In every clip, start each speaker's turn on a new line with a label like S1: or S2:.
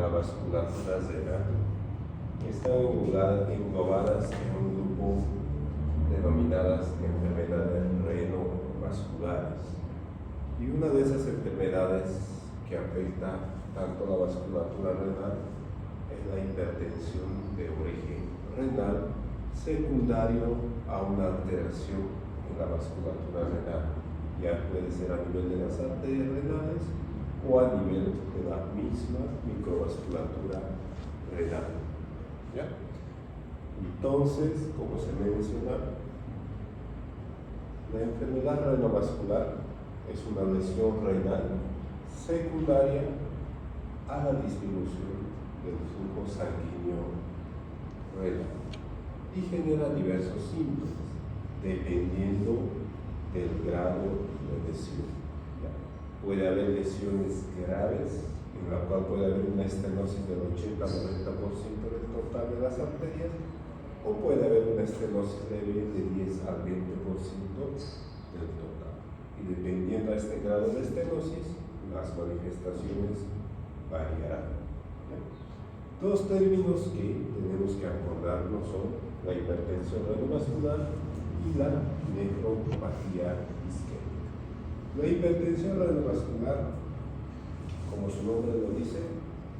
S1: la vasculatura renal están englobadas en un grupo denominadas enfermedades renovasculares. Y una de esas enfermedades que afecta tanto la vasculatura renal es la hipertensión de origen renal secundario a una alteración en la vasculatura renal. Ya puede ser a nivel de las arterias renales o a nivel de la misma microvasculatura renal. ¿Ya? Entonces, como se menciona, la enfermedad renovascular es una lesión renal secundaria a la disminución del flujo sanguíneo renal y genera diversos síntomas dependiendo del grado de lesión. ¿Ya? Puede haber lesiones graves en la cual puede haber una estenosis del 80-90% del total de las arterias, o puede haber una estenosis leve de 10 al 20% del total. Y dependiendo de este grado de estenosis, las manifestaciones variarán. Dos términos que tenemos que acordarnos son la hipertensión renovascular y la nefropatía isquémica. La hipertensión renovascular, como su nombre lo dice,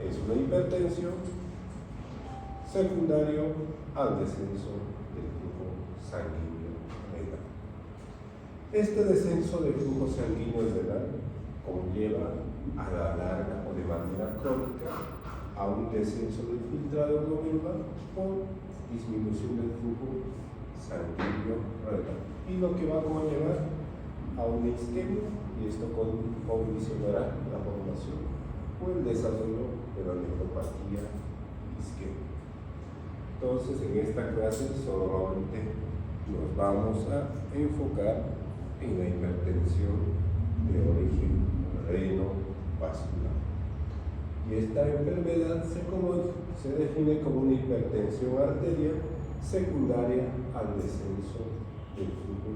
S1: es una hipertensión secundario al descenso del flujo sanguíneo renal. Este descenso del flujo sanguíneo renal conlleva a la larga o de manera crónica a un descenso del filtrado glomerular por disminución del flujo sanguíneo renal, y lo que va a conllevar a una isquemia, y esto condicionará la formación o el desarrollo de la nefropatía isquémica. Entonces, en esta clase solamente nos vamos a enfocar en la hipertensión de origen renovascular. Y esta enfermedad se define como una hipertensión arterial secundaria al descenso del flujo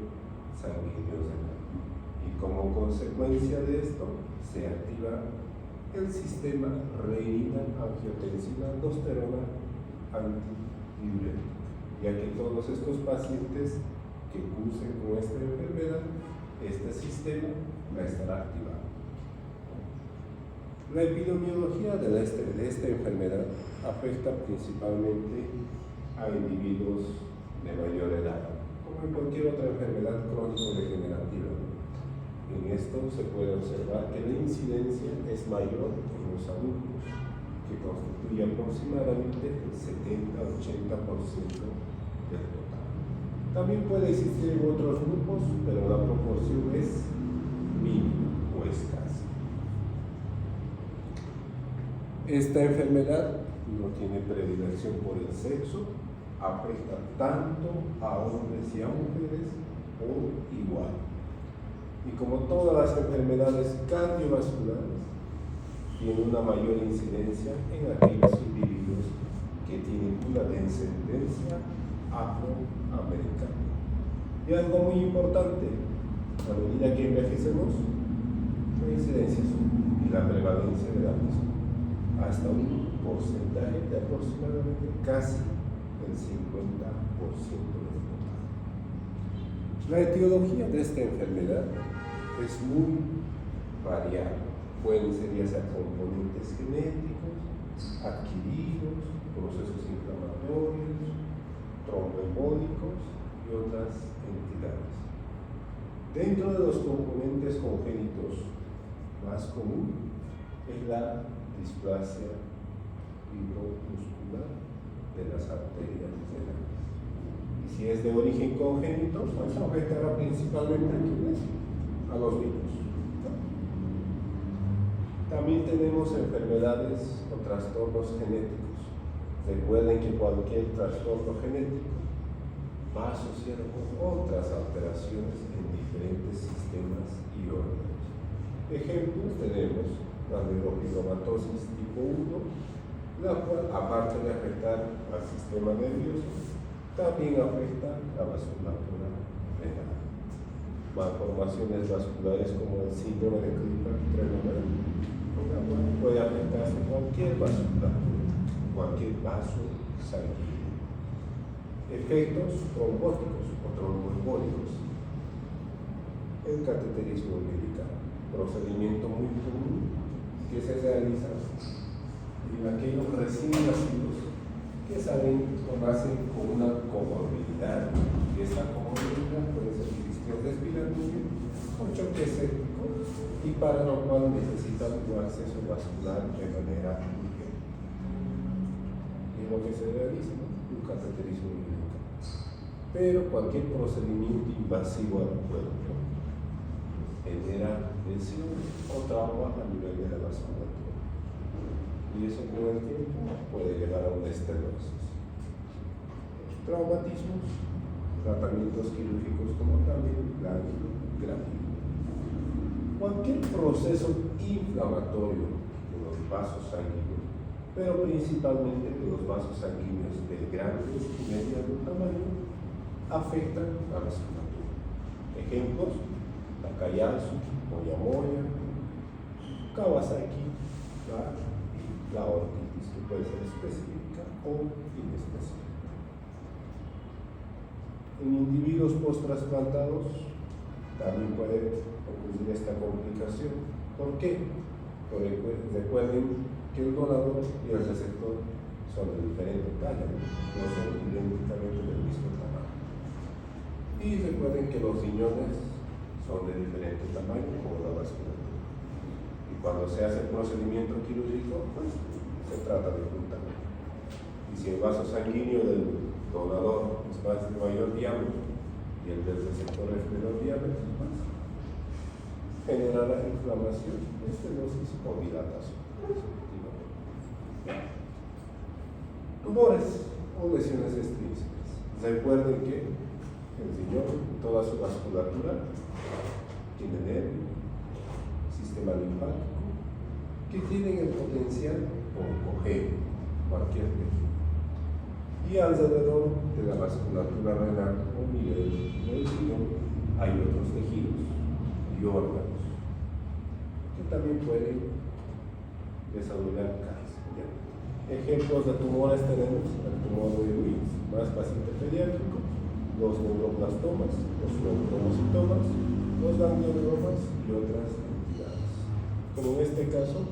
S1: sanguíneo renal. Y como consecuencia de esto, se activa el sistema renina-angiotensina-aldosterona antidiurético, ya que todos estos pacientes que cursen con esta enfermedad, este sistema va a estar activado. La epidemiología de esta enfermedad afecta principalmente a individuos de mayor edad, como en cualquier otra enfermedad crónico-degenerativa. En esto se puede observar que la incidencia es mayor en los adultos, que constituye aproximadamente el 70-80% del total. También puede existir en otros grupos, pero la proporción es mínima o escasa. Esta enfermedad no tiene predilección por el sexo, afecta tanto a hombres y a mujeres por igual. Y como todas las enfermedades cardiovasculares, tiene una mayor incidencia en aquellos individuos que tienen una descendencia afroamericana. Y algo muy importante, a medida que envejecemos, la incidencia sube y la prevalencia de la misma, hasta un porcentaje de aproximadamente casi el 50% del total. La etiología de esta enfermedad es muy variada. Pueden ser ya sea componentes genéticos, adquiridos, procesos inflamatorios, tromboembólicos y otras entidades. Dentro de los componentes congénitos más común es la displasia fibromuscular de las arterias renales. Y si es de origen congénito, pues afectará principalmente a los niños. También tenemos enfermedades o trastornos genéticos. Recuerden que cualquier trastorno genético va asociado con otras alteraciones en diferentes sistemas y órganos. Ejemplos tenemos la neurofibromatosis tipo 1, la cual, aparte de afectar al sistema nervioso, también afecta la vasculatura renal. Malformaciones vasculares como el síndrome de Klippel-Trenaunay puede afectarse cualquier vasculatura, cualquier vaso sanguíneo. Efectos trombóticos o tromboembólicos. El cateterismo umbilical, procedimiento muy común que se realiza en aquellos recién nacidos que salen o nacen con una comorbilidad. Y esta comorbilidad puede ser distensión respiratoria o choque séptico, y para lo cual necesitan un acceso vascular de manera urgente. Es lo que se realiza, ¿no? Un cateterismo umbilical. Pero cualquier procedimiento invasivo al cuerpo genera lesiones o trauma a nivel de la vasculatura. Y eso con el tiempo puede llevar a una estenosis. Traumatismos, tratamientos quirúrgicos como también gráfico. Cualquier proceso inflamatorio de los vasos sanguíneos, pero principalmente de los vasos sanguíneos de grande y mediano tamaño, afectan a la vasculatura. Ejemplos: Takayasu, Moyamoya, Kawasaki, y la ortitis, que puede ser específica o inespecífica. En individuos post-trasplantados también puede ocurrir esta complicación. ¿Por qué? Porque recuerden que el donador y el receptor son de diferente talla, no son idénticamente del mismo tamaño. Y recuerden que los riñones son de diferente tamaño como la vasculatura. Y cuando se hace el procedimiento quirúrgico, pues se trata de juntar. Y si el vaso sanguíneo del donador es más de mayor diámetro y el del receptor es menor diámetro, pues generará inflamación, estenosis o dilatación. Tumores o lesiones extrínsecas. Recuerden que el riñón, toda su vasculatura, tiene nervio, sistema linfático, que tienen el potencial por coger cualquier tejido. Y alrededor de la vasculatura renal o nivel del riñón hay otros tejidos y órganos que también pueden desarrollar cáncer. Ejemplos de tumores tenemos el tumor de Wills, más paciente pediátrico, los neuroblastomas, los neuromocitomas, los gangliomas y otras entidades. Como en este caso,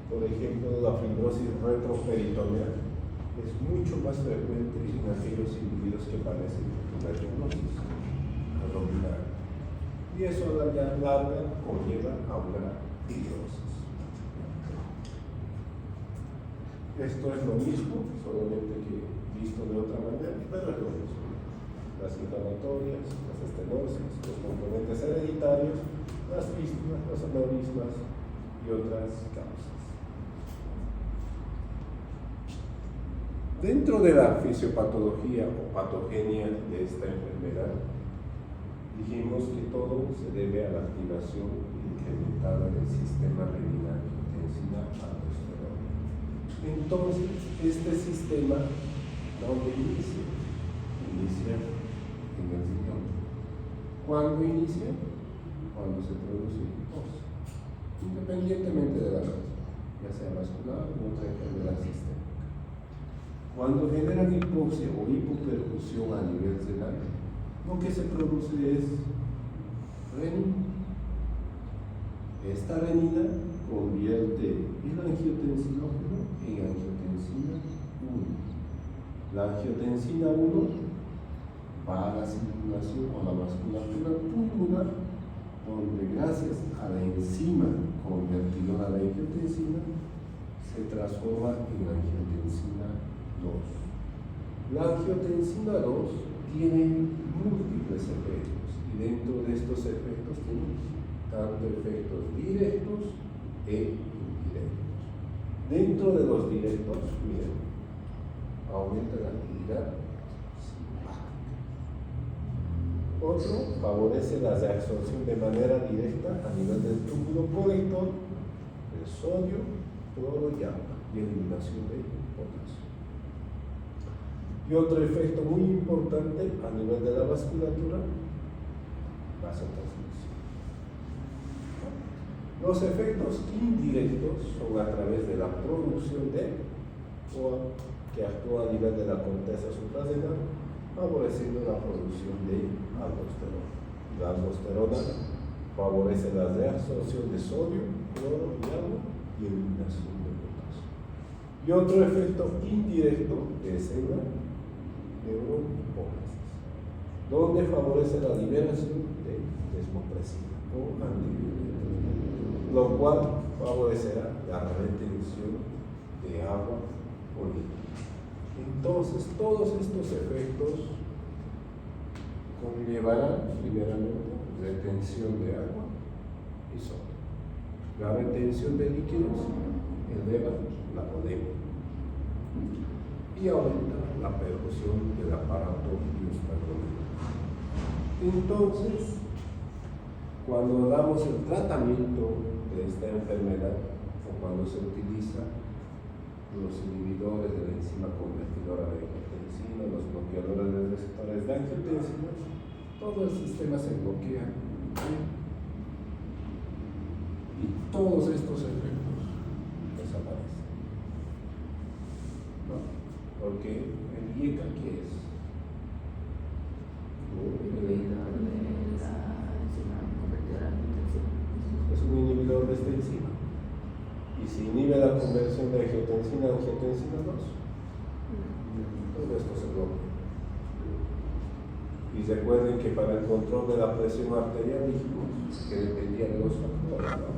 S1: por ejemplo, la fibrosis retroperitoneal es mucho más frecuente en aquellos individuos que padecen tuberculosis abdominal. Y eso a la larga conlleva a una fibrosis. Esto es lo mismo, solamente que visto de otra manera, pero es lo mismo. Las inflamatorias, las estenosis, los componentes hereditarios, las fístulas, los aneurismas y otras causas. Dentro de la fisiopatología o patogenia de esta enfermedad, dijimos que todo se debe a la activación incrementada del sistema renina-angiotensina-aldosterona. Entonces, este sistema, ¿dónde inicia? Inicia en el riñón. ¿Cuándo inicia? Cuando se produce hipoxia, independientemente de la causa, ya sea vascular o otra enfermedad sistémica. Cuando generan hipoxia o hipoperfusión a nivel renal, lo que se produce es renina. Esta renina convierte el angiotensinógeno en angiotensina 1. La angiotensina 1 va a la circulación o la vasculatura pulmonar, donde gracias a la enzima convertidora de angiotensina se transforma en angiotensina 2. La angiotensina 2 tiene múltiples efectos, y dentro de estos efectos tenemos tanto efectos directos e indirectos. Dentro de los directos, miren, aumenta la actividad simpática. Otro, favorece la reabsorción de manera directa a nivel del túbulo colector de sodio, cloro y agua, y eliminación de potasio. Y otro efecto muy importante a nivel de la vasculatura, vasoconstricción. Los efectos indirectos son a través de la producción de o que actúa a nivel de la corteza suprarrenal, favoreciendo la producción de aldosterona. La aldosterona favorece la reabsorción de sodio, cloro y agua y eliminación de potasio. Y otro efecto indirecto es en la neurohipófisis, donde favorece la liberación de desmopresina o antidiuréticos, lo cual favorecerá la retención de agua o líquido. Entonces, todos estos efectos conllevarán primeramente retención de agua y sodio. La retención de líquidos eleva la polemia y aumenta la perfusión del aparato diastológico. Entonces, cuando damos el tratamiento de esta enfermedad o cuando se utiliza los inhibidores de la enzima convertidora de angiotensina, los bloqueadores de receptores de angiotensina, todo el sistema se bloquea y todos estos efectos desaparecen. ¿No? Porque el IECA, ¿qué es? Es un inhibidor de esta enzima. Y si inhibe la conversión de angiotensina a angiotensina 2, todo esto se bloquea. Y recuerden que para el control de la presión arterial dijimos que dependía de los factores, ¿no?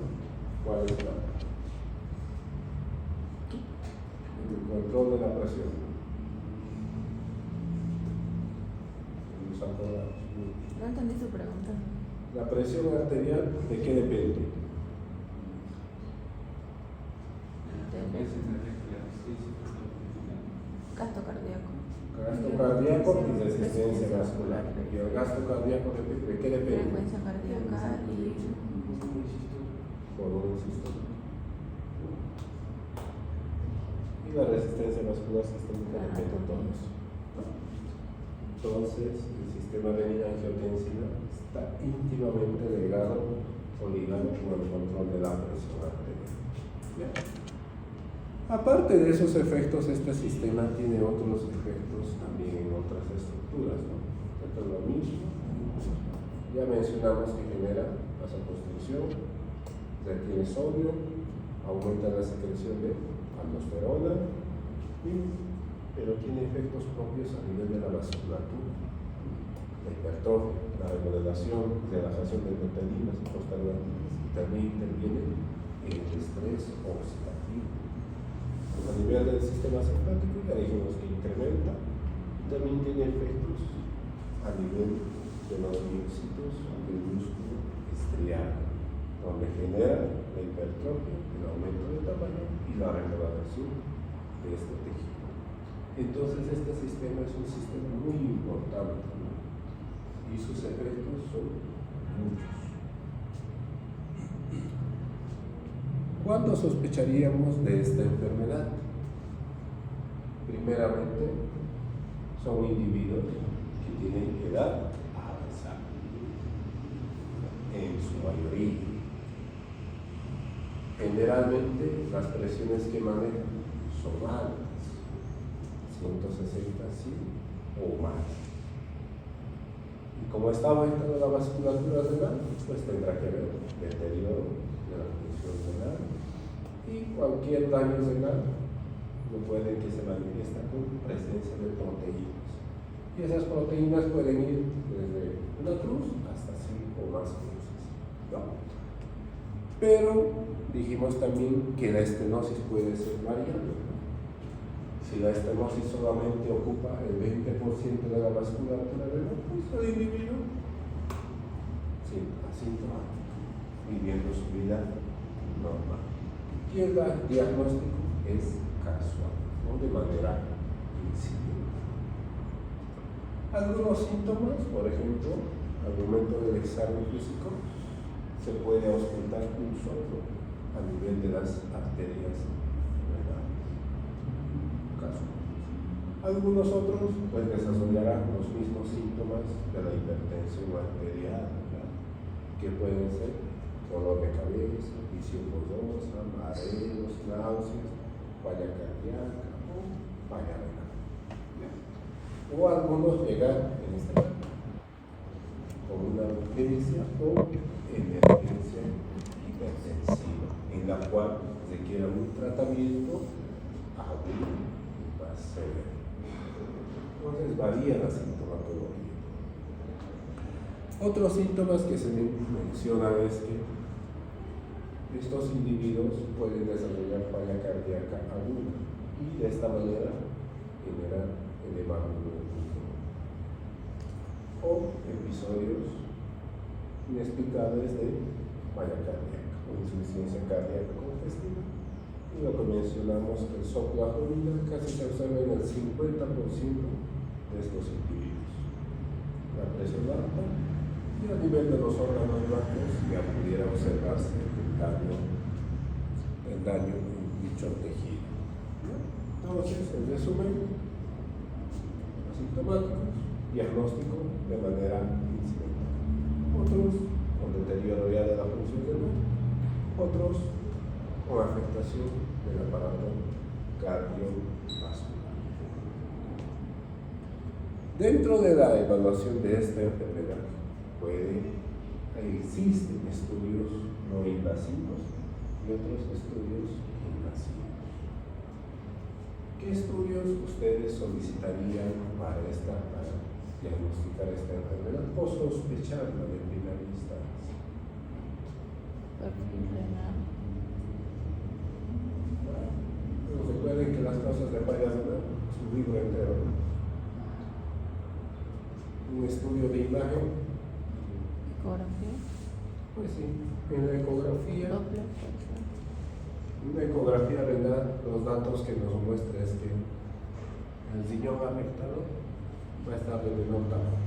S1: ¿Cuál es el control de la presión? ¿Nos acordamos?
S2: No entendí su pregunta.
S1: La presión arterial, ¿de qué depende?
S2: Gasto cardíaco.
S1: Gasto cardíaco y resistencia vascular. ¿Y el gasto cardíaco de qué depende?
S2: Frecuencia cardíaca y
S1: Volumen sistólico. Y la resistencia vascular sistémica depende de todo eso. Entonces, el sistema renina-angiotensina está íntimamente ligado o ligado con el control de la presión arterial. ¿Bien? Aparte de esos efectos, este sistema tiene otros efectos también en otras estructuras, ¿no? Esto es lo mismo. Ya mencionamos que genera vasoconstricción, retiene sodio, aumenta la secreción de aldosterona, pero tiene efectos propios a nivel de la vasculatura, la hipertrofia, la remodelación, relajación de endotelinas y prostaglandinas, y también interviene en el estrés oxidativo. A nivel del sistema simpático ya dijimos que incrementa, también tiene efectos a nivel de los miocitos del músculo estriado, donde genera la hipertrofia, el aumento de tamaño y la remodelación de este tejido. Entonces este sistema es un sistema muy importante, ¿no? Y sus efectos son muchos. ¿Cuándo sospecharíamos de esta enfermedad? Primeramente, son individuos que tienen edad avanzada, en su mayoría. Generalmente, las presiones que manejan son altas, 160 así o más. Y como está aumentando la vasculatura renal, pues tendrá que haber deterioro de la función renal y cualquier daño renal no puede que se manifiesta con presencia de proteínas. Y esas proteínas pueden ir desde una cruz hasta 5 o más cruces, ¿no? Pero dijimos también que la estenosis puede ser variable, ¿no? Si la estenosis solamente ocupa el 20% de la vasculatura renal, pues el individuo asintomático, viviendo su vida normal. Y el diagnóstico es casual, ¿no? De manera incipiente. Algunos síntomas, por ejemplo, al momento del examen físico, se puede auscultar un soplo a nivel de las arterias renales. Algunos otros pues desarrollarán los mismos síntomas de la hipertensión arterial, ¿verdad? Que pueden ser dolor de cabeza, visión borrosa, mareos, náuseas, falla cardíaca o falla renal. O algunos llegan en este caso con una urgencia o emergencia hipertensiva, en la cual requiere un tratamiento agudo y más severo. Entonces varía la sintomatología. Otros síntomas que se mencionan es que estos individuos pueden desarrollar falla cardíaca aguda y de esta manera generar edema o episodios inexplicables de falla cardíaca o insuficiencia cardíaca congestiva. Y lo que mencionamos, que el soplo abdominal casi se observa en el 50% de estos individuos. La presión alta y a nivel de los órganos bajos ya pudiera observarse el daño en dicho tejido. Entonces, en resumen, asintomáticos, diagnóstico de manera incidental. Otros con deterioro ya de la función renal, otros con afectación del aparato cardiovascular. Dentro de la evaluación de esta enfermedad existen estudios no invasivos y otros estudios invasivos. ¿Qué estudios ustedes solicitarían para diagnosticar esta enfermedad o sospecharla de primera instancia?
S2: Perfil renal.
S1: Recuerden que las causas de falla renal es un libro entero. Un estudio de imagen.
S2: Ecografía.
S1: Pues sí, en la ecografía.
S2: Doppler.
S1: Una ecografía renal, los datos que nos muestra es que el riñón afectado va a estar de menor tamaño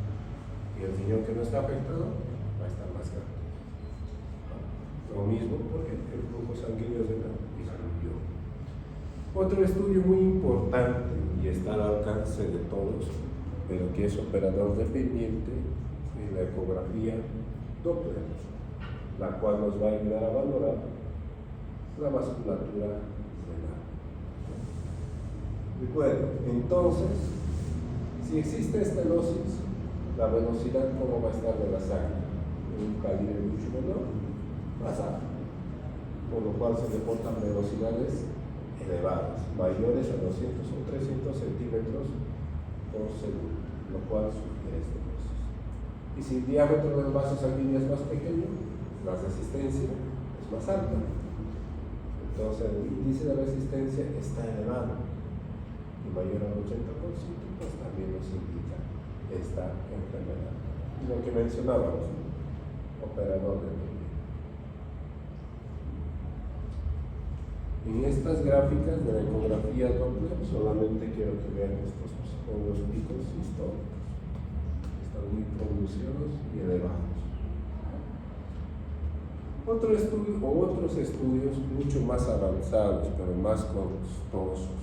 S1: y el riñón que no está afectado va a estar más grande. Lo mismo porque el flujo sanguíneo renal disminuyó. Otro estudio muy importante y está al alcance de todos, pero que es operador dependiente, es la ecografía Doppler, la cual nos va a ayudar a valorar la vasculatura renal. Recuerden, entonces, si existe estenosis, la velocidad cómo va a estar de la sangre, en un calibre mucho menor, más alto, por lo cual se reportan velocidades elevadas, mayores a 200 o 300 centímetros por segundo, lo cual sugiere estenosis. Y si el diámetro del vaso sanguíneo es más pequeño, la resistencia es más alta. Entonces el índice de resistencia está elevado y mayor al 80%, pues también nos indica esta enfermedad. Y lo que mencionábamos, operador de medio. En estas gráficas de la ecografía Doppler solamente quiero que vean estos son los picos históricos. Están muy pronunciados y elevados. Otro estudio o otros estudios mucho más avanzados, pero más costosos,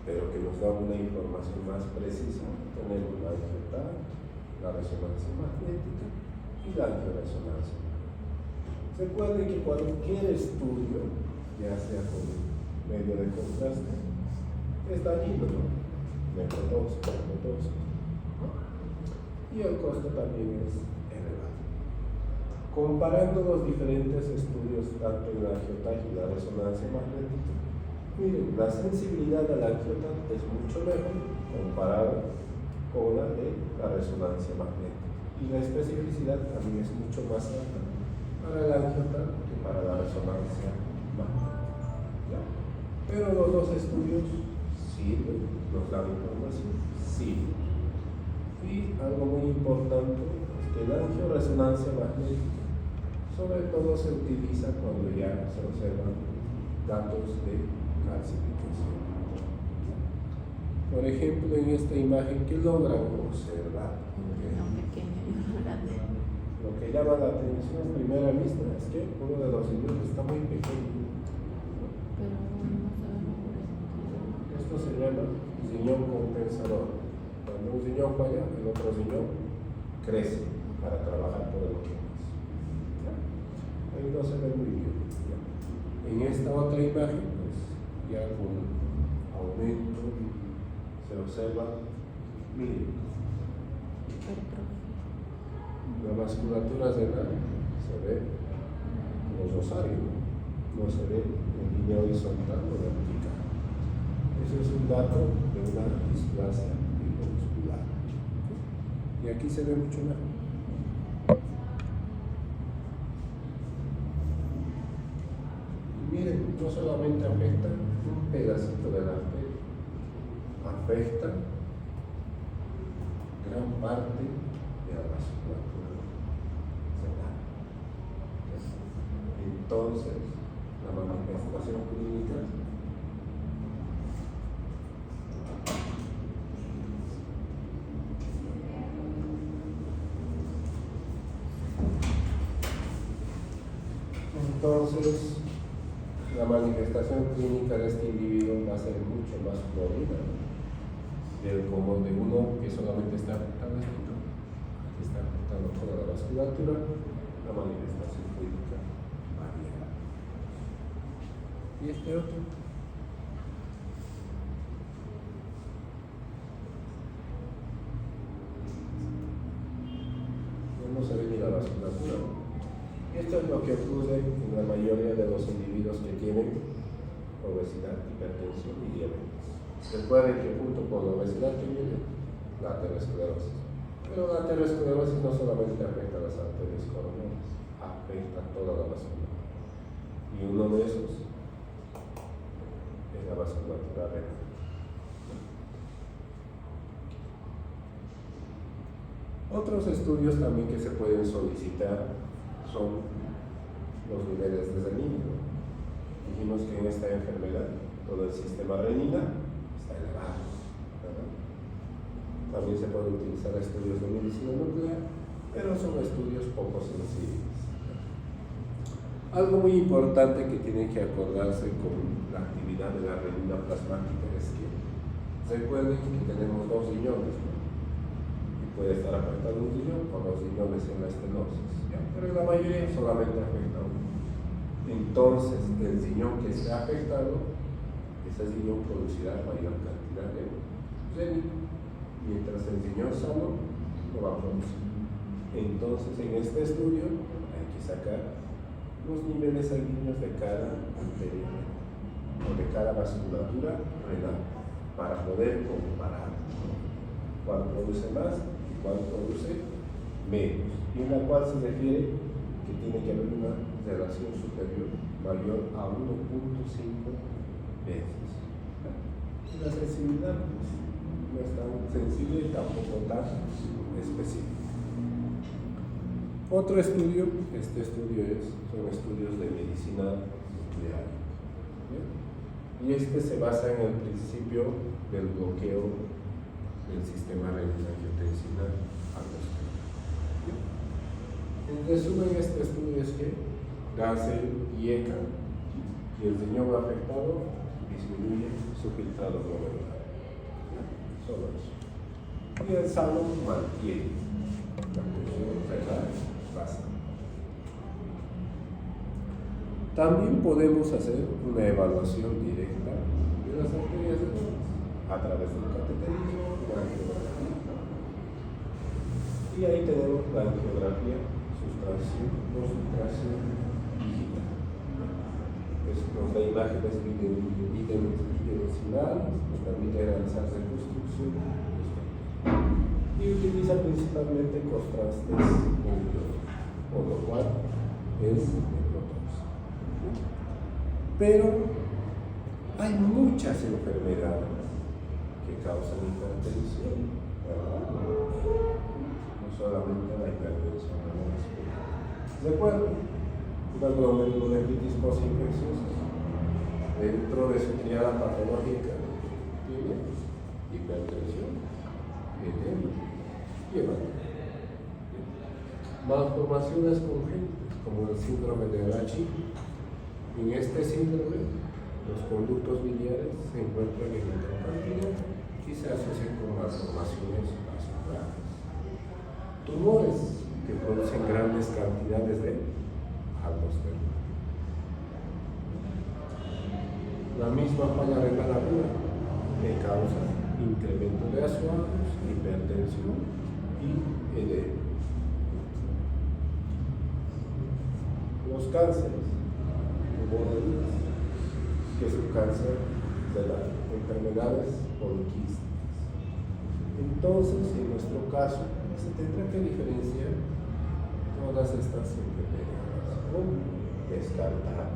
S1: pero que nos dan una información más precisa. Tenemos la angiotat, la resonancia magnética y la angioresonancia. Recuerden que cualquier estudio, ya sea con medio de contraste, es dañino, ¿no? Necrotóxico, y el costo también es elevado. Comparando los diferentes estudios, tanto en la angiotat y la resonancia magnética, miren, la sensibilidad de la angiotat es mucho mejor comparada con la de la resonancia magnética, y la especificidad también es mucho más alta para la angiotat que para la resonancia magnética. ¿Ya? Pero los dos estudios sirven, nos dan información, sirven. Y algo muy importante es que la angioresonancia magnética sobre todo se utiliza cuando ya se observan datos de calcificación. Por ejemplo, en esta imagen, ¿qué logran observar? Lo que llama la atención a primera vista es que uno de los riñones está muy pequeño. Esto se llama riñón compensador. Cuando un riñón falla, el otro riñón crece para trabajar por el otro. En ahí no se ve muy bien. En esta otra imagen, pues ya con aumento se observa, miren, la vasculatura renal se ve como rosario, no se ve en línea horizontal o vertical. Eso es un dato de una displasia muscular. Y aquí se ve mucho mejor. Y miren, no solamente afecta un pedacito de la arteria, afecta gran parte de la vasculatura renal. Entonces, la manifestación clínica de este individuo va a ser mucho más florida del común de uno que solamente está afectando esto, que está afectando toda la vasculatura. La manifestación clínica varía. Y este otro. No se ve ni la vasculatura. Esto es lo que ocurre en la mayoría de los individuos que tienen obesidad, hipertensión y diabetes. Recuerden que junto con la obesidad que viene la aterosclerosis. Pero la aterosclerosis no solamente afecta a las arterias coronarias, afecta a toda la vasculatura. Y uno de esos es la vasculatura renal. Otros estudios también que se pueden solicitar son los niveles de renina. Dijimos que en esta enfermedad todo el sistema renina está elevado, ¿verdad? También se pueden utilizar estudios de medicina nuclear, pero son estudios poco sensibles. Algo muy importante que tiene que acordarse con la actividad de la renina plasmática es que recuerden que tenemos dos riñones, ¿no? Puede estar afectado un riñón por los riñones en la estenosis, ¿ya? Pero la mayoría solamente afecta uno. Entonces, el riñón que esté afectado, ese riñón producirá mayor cantidad de renina, mientras el riñón sano no va a producir. Entonces, en este estudio hay que sacar los niveles sanguíneos de cada arteria o de cada vasculatura renal para poder comparar cuál produce más y cuál produce menos, y en la cual se refiere que tiene que haber una relación superior mayor a 1.5 veces. Y la sensibilidad pues, no es tan sensible y tampoco tan específica. Otro estudio, este estudio son estudios de medicina nuclear. Y este se basa en el principio del bloqueo del sistema renina-angiotensina aldosterona. En resumen, este estudio es que Gassel y ECA y el riñón afectado disminuye su filtrado glomerular. Solo eso. Y el sano mantiene la función renal básica. También podemos hacer una evaluación directa de las arterias renales a través del cateterismo, la angiografía. Y ahí tenemos la angiografía, sustracción digital. Nos da imágenes bidimensionales, nos permite realizar reconstrucción y utiliza principalmente contrastes luminosos, por lo cual es necrotoxia. Pero hay muchas enfermedades que causan hipertensión, ¿verdad? No solamente la hipertensión renal. Recuerden, una glomerulonefritis postinfecciosa, dentro de su triada patológica, tiene hipertensión, edema y hematoma. Malformaciones congénitas, como el síndrome de Racchi. En este síndrome, los conductos biliares se encuentran en el miocardio y se asocian con malformaciones vasculares. Tumores que producen grandes cantidades de aldosterona. La misma falla renal aguda que causa incremento de azúcares, hipertensión y edema. Los cánceres tumorales, que es un cáncer de las enfermedades poliquísticas. Entonces, en nuestro caso, se tendrá que diferenciar todas estas enfermedades o descartar.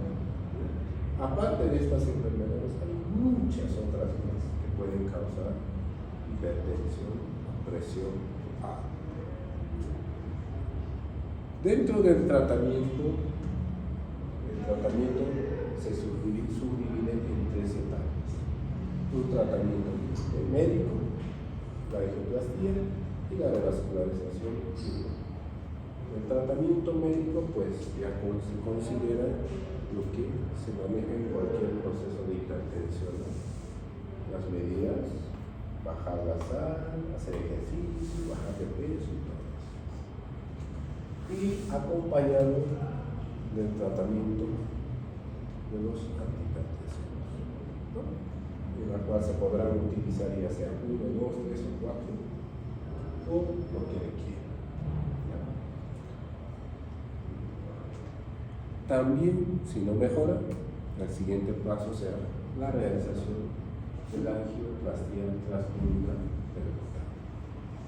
S1: Aparte de estas enfermedades, hay muchas otras más que pueden causar hipertensión, presión alta. Dentro del tratamiento se subdivide en 3 etapas. Un tratamiento médico, la angioplastía y la revascularización. El tratamiento médico, pues ya se considera lo que se maneja en cualquier proceso de hipertensión, ¿no? Las medidas, bajar la sal, hacer ejercicio, bajar de peso y todo eso. Y acompañado del tratamiento de los antihipertensivos, ¿no? En la cual se podrán utilizar ya sea 1, 2, 3 o 4 o lo que requiera. También, si no mejora, el siguiente paso será la realización de la angioplastía transcránea percutánea.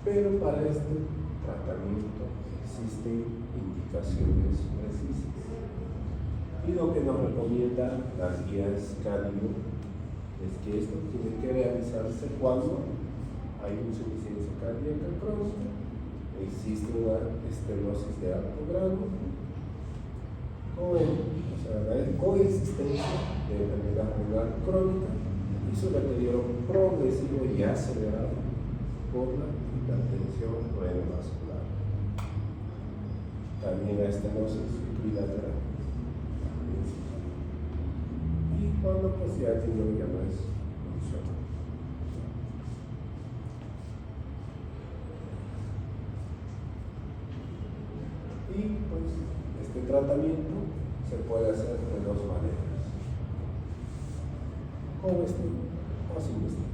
S1: Pero para este tratamiento existen indicaciones precisas. Y lo que nos recomienda las guías CADIO es que esto tiene que realizarse cuando hay insuficiencia cardíaca crónica, existe una estenosis de alto grado, la coexistencia de enfermedad renal crónica y su deterioro progresivo y acelerado por la hipertensión renovascular. También la estenosis bilateral. Y cuando pues ya el riñón ya no es funcional. Y pues este tratamiento se puede hacer de 2 maneras: con este o sin este.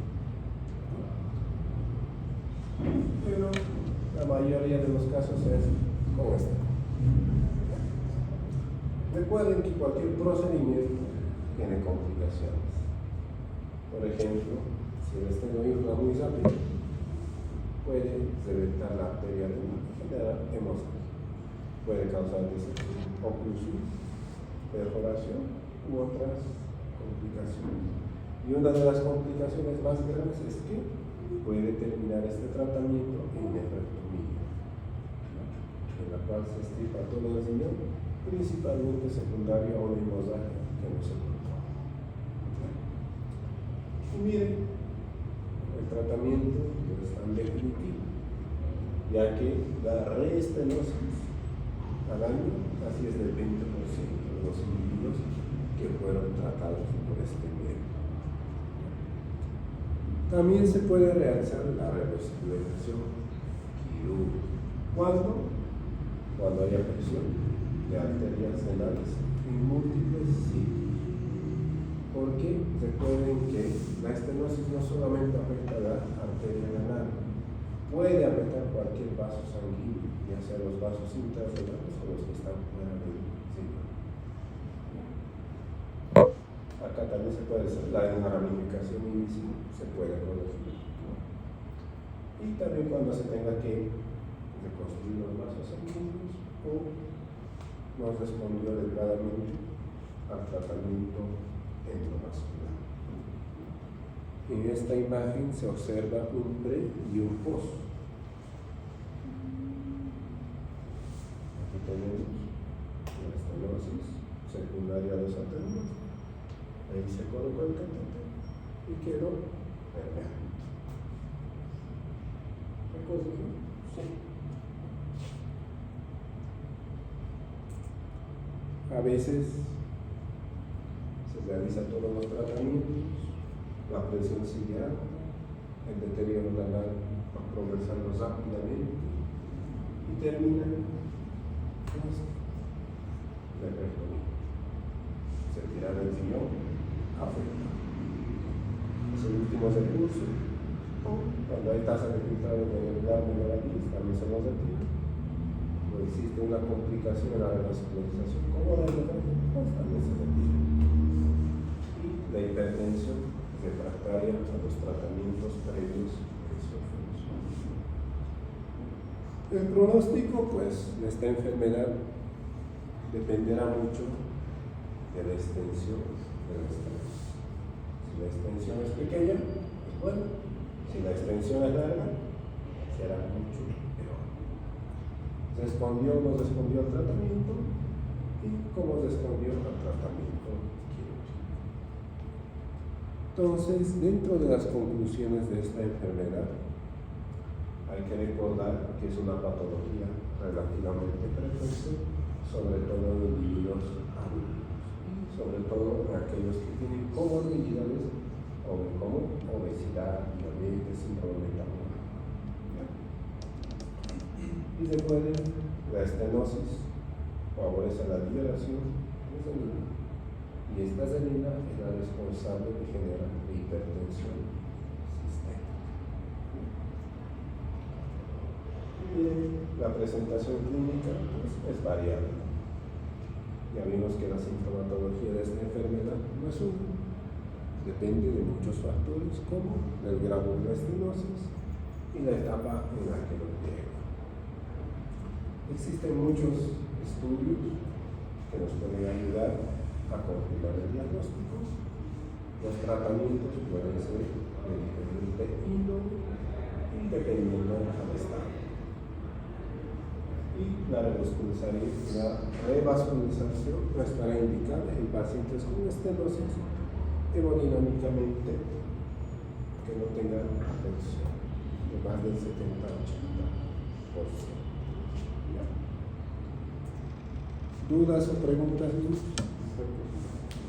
S1: Pero la mayoría de los casos es con este. Recuerden que cualquier procedimiento tiene complicaciones. Por ejemplo, si el esteno infla muy rápido, puede reventar la arteria renal y generar hemorragia. Puede causar oclusión, perforación u otras complicaciones. Y una de las complicaciones más graves es que puede terminar este tratamiento en nefrectomía, en la cual se extirpa todo el riñón, principalmente secundario a una hemorragia que no se controla. Y miren, el tratamiento no es tan definitivo, ya que la reestenosis al año casi es del 20% de los individuos que fueron tratados por este método. También se puede realizar la revascularización quirúrgica. Cuando haya presión de arterias renales en múltiples sitios. Porque recuerden que la estenosis no solamente afecta a la arteria renal, puede afectar cualquier vaso sanguíneo, ya sea los vasos intrarrenales o los que están fuera del riñón. Acá también se puede hacer la ramificación inicial, se puede corregir. Y también cuando se tenga que reconstruir los vasos sanguíneos o no respondió adecuadamente al tratamiento endovascular. En esta imagen se observa un pre y un post. Aquí tenemos la estenosis secundaria a los arterios. Ahí se colocó el catéter y quedó permeable. ¿Me corrigió? Sí. A veces se realizan todos los tratamientos, la presión sigue alta, el deterioro renal va progresando rápidamente y termina con esto. de perjuicio. Se tira del riñón, afecta. Es el último recurso. Cuando hay tasa de filtrado en el lugar menor a 10, también se nos retira. O existe una complicación en la revascularización, como la pues también se retira. Y la hipertensión refractaria a los tratamientos previos de sulfurosol. El pronóstico, pues, de esta enfermedad dependerá mucho de la extensión de la estenosis. Si la extensión es pequeña, pues bueno. Si la extensión es larga, será mucho peor. ¿Respondió o no respondió al tratamiento? ¿Y cómo respondió al tratamiento quirúrgico? Entonces, dentro de las conclusiones de esta enfermedad, hay que recordar que es una patología relativamente frecuente, sobre todo en individuos adultos y sobre todo en aquellos que tienen comorbilidades como obesidad, diabetes, síndrome metabólico. Y recuerden, la estenosis favorece la liberación de renina, y esta renina es la responsable de generar la hipertensión sistémica. Y la presentación clínica pues, es variable. Ya vimos que la sintomatología de esta enfermedad no es una. Depende de muchos factores como el grado de la estenosis y la etapa en la que lo llega. Existen muchos estudios que nos pueden ayudar a confirmar el diagnóstico. Los tratamientos pueden ser de diferente índole y dependiendo del estado. Y la revascularización estará indicada en pacientes con estenosis hemodinámicamente que no tengan afección de más del 70-80%. ¿Dudas o preguntas, Luz?